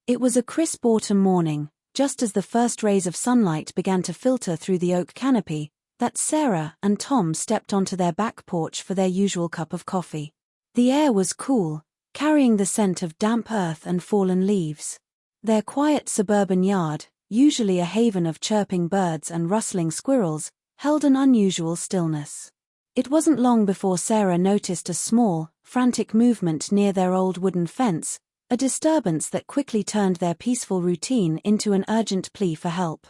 It was a crisp autumn morning, just as the first rays of sunlight began to filter through the oak canopy, that Sarah and Tom stepped onto their back porch for their usual cup of coffee. The air was cool, carrying the scent of damp earth and fallen leaves. Their quiet suburban yard, usually a haven of chirping birds and rustling squirrels, held an unusual stillness. It wasn't long before Sarah noticed a small, frantic movement near their old wooden fence, a disturbance that quickly turned their peaceful routine into an urgent plea for help.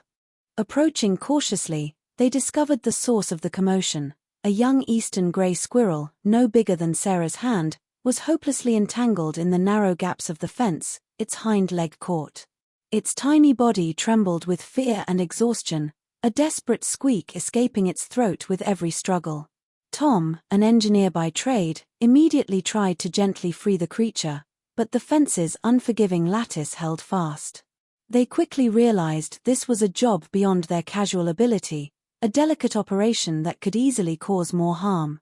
Approaching cautiously, they discovered the source of the commotion. A young eastern grey squirrel, no bigger than Sarah's hand, was hopelessly entangled in the narrow gaps of the fence, its hind leg caught. Its tiny body trembled with fear and exhaustion, a desperate squeak escaping its throat with every struggle. Tom, an engineer by trade, immediately tried to gently free the creature, but the fence's unforgiving lattice held fast. They quickly realized this was a job beyond their casual ability, a delicate operation that could easily cause more harm.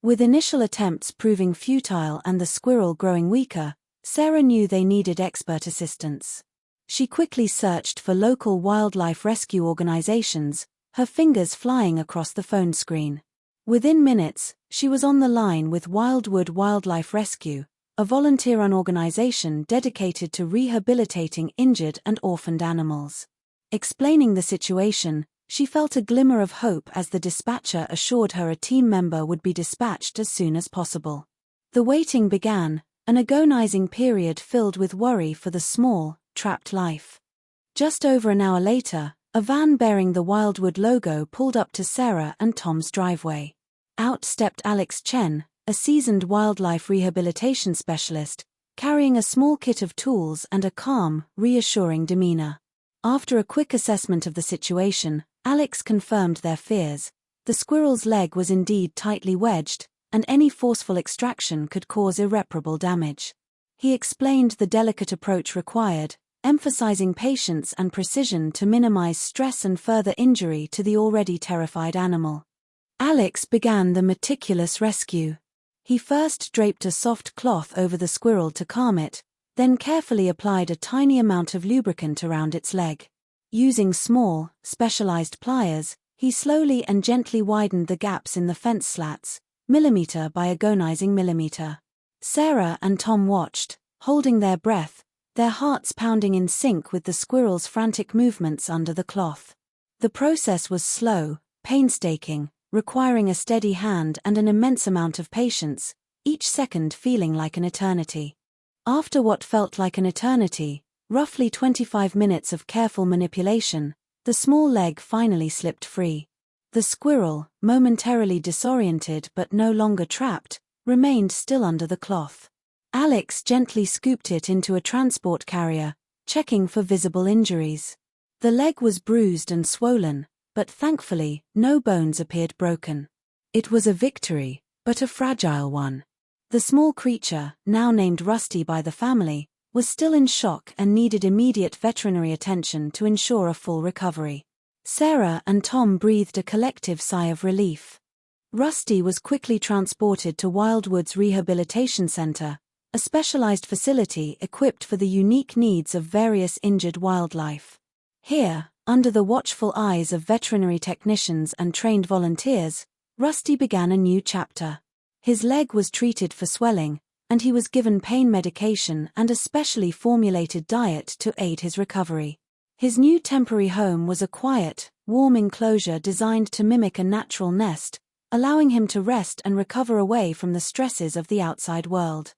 With initial attempts proving futile and the squirrel growing weaker, Sarah knew they needed expert assistance. She quickly searched for local wildlife rescue organizations, her fingers flying across the phone screen. Within minutes, she was on the line with Wildwood Wildlife Rescue, a volunteer-run organization dedicated to rehabilitating injured and orphaned animals. Explaining the situation, she felt a glimmer of hope as the dispatcher assured her a team member would be dispatched as soon as possible. The waiting began, an agonizing period filled with worry for the small, trapped life. Just over an hour later, a van bearing the Wildwood logo pulled up to Sarah and Tom's driveway. Out stepped Alex Chen, a seasoned wildlife rehabilitation specialist, carrying a small kit of tools and a calm, reassuring demeanor. After a quick assessment of the situation, Alex confirmed their fears. The squirrel's leg was indeed tightly wedged, and any forceful extraction could cause irreparable damage. He explained the delicate approach required, emphasizing patience and precision to minimize stress and further injury to the already terrified animal. Alex began the meticulous rescue. He first draped a soft cloth over the squirrel to calm it, then carefully applied a tiny amount of lubricant around its leg. Using small, specialized pliers, he slowly and gently widened the gaps in the fence slats, millimeter by agonizing millimeter. Sarah and Tom watched, holding their breath, their hearts pounding in sync with the squirrel's frantic movements under the cloth. The process was slow, painstaking, requiring a steady hand and an immense amount of patience, each second feeling like an eternity. After what felt like an eternity, roughly 25 minutes of careful manipulation, the small leg finally slipped free. The squirrel, momentarily disoriented but no longer trapped, remained still under the cloth. Alex gently scooped it into a transport carrier, checking for visible injuries. The leg was bruised and swollen, but thankfully, no bones appeared broken. It was a victory, but a fragile one. The small creature, now named Rusty by the family, was still in shock and needed immediate veterinary attention to ensure a full recovery. Sarah and Tom breathed a collective sigh of relief. Rusty was quickly transported to Wildwood's Rehabilitation Center, a specialized facility equipped for the unique needs of various injured wildlife. Here, under the watchful eyes of veterinary technicians and trained volunteers, Rusty began a new chapter. His leg was treated for swelling, and he was given pain medication and a specially formulated diet to aid his recovery. His new temporary home was a quiet, warm enclosure designed to mimic a natural nest, allowing him to rest and recover away from the stresses of the outside world.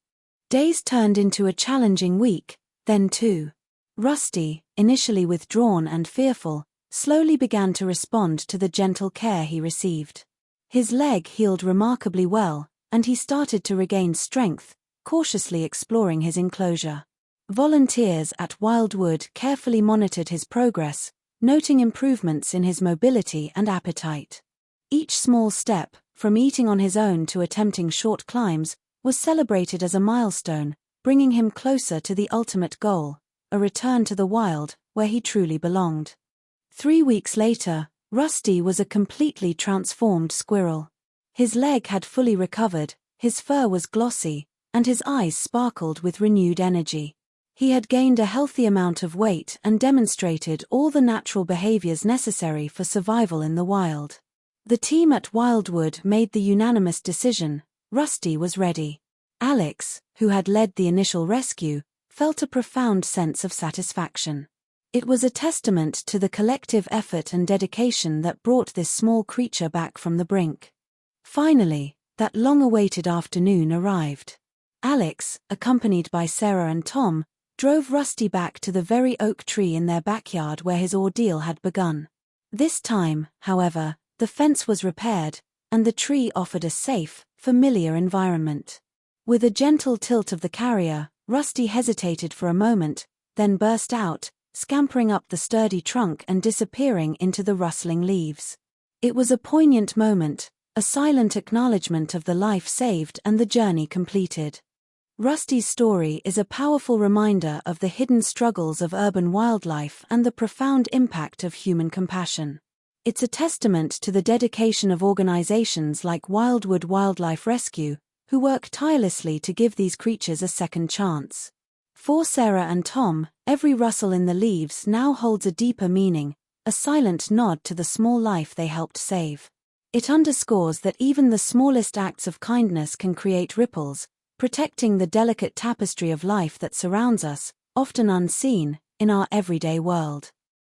Days turned into a challenging week, then two. Rusty, initially withdrawn and fearful, slowly began to respond to the gentle care he received. His leg healed remarkably well, and he started to regain strength, cautiously exploring his enclosure. Volunteers at Wildwood carefully monitored his progress, noting improvements in his mobility and appetite. Each small step, from eating on his own to attempting short climbs, was celebrated as a milestone, bringing him closer to the ultimate goal, a return to the wild, where he truly belonged. 3 weeks later, Rusty was a completely transformed squirrel. His leg had fully recovered, his fur was glossy, and his eyes sparkled with renewed energy. He had gained a healthy amount of weight and demonstrated all the natural behaviors necessary for survival in the wild. The team at Wildwood made the unanimous decision: Rusty was ready. Alex, who had led the initial rescue, felt a profound sense of satisfaction. It was a testament to the collective effort and dedication that brought this small creature back from the brink. Finally, that long-awaited afternoon arrived. Alex, accompanied by Sarah and Tom, drove Rusty back to the very oak tree in their backyard where his ordeal had begun. This time, however, the fence was repaired, and the tree offered a safe, familiar environment. With a gentle tilt of the carrier, Rusty hesitated for a moment, then burst out, scampering up the sturdy trunk and disappearing into the rustling leaves. It was a poignant moment, a silent acknowledgement of the life saved and the journey completed. Rusty's story is a powerful reminder of the hidden struggles of urban wildlife and the profound impact of human compassion. It's a testament to the dedication of organizations like Wildwood Wildlife Rescue, who work tirelessly to give these creatures a second chance. For Sarah and Tom, every rustle in the leaves now holds a deeper meaning, a silent nod to the small life they helped save. It underscores that even the smallest acts of kindness can create ripples, protecting the delicate tapestry of life that surrounds us, often unseen, in our everyday world.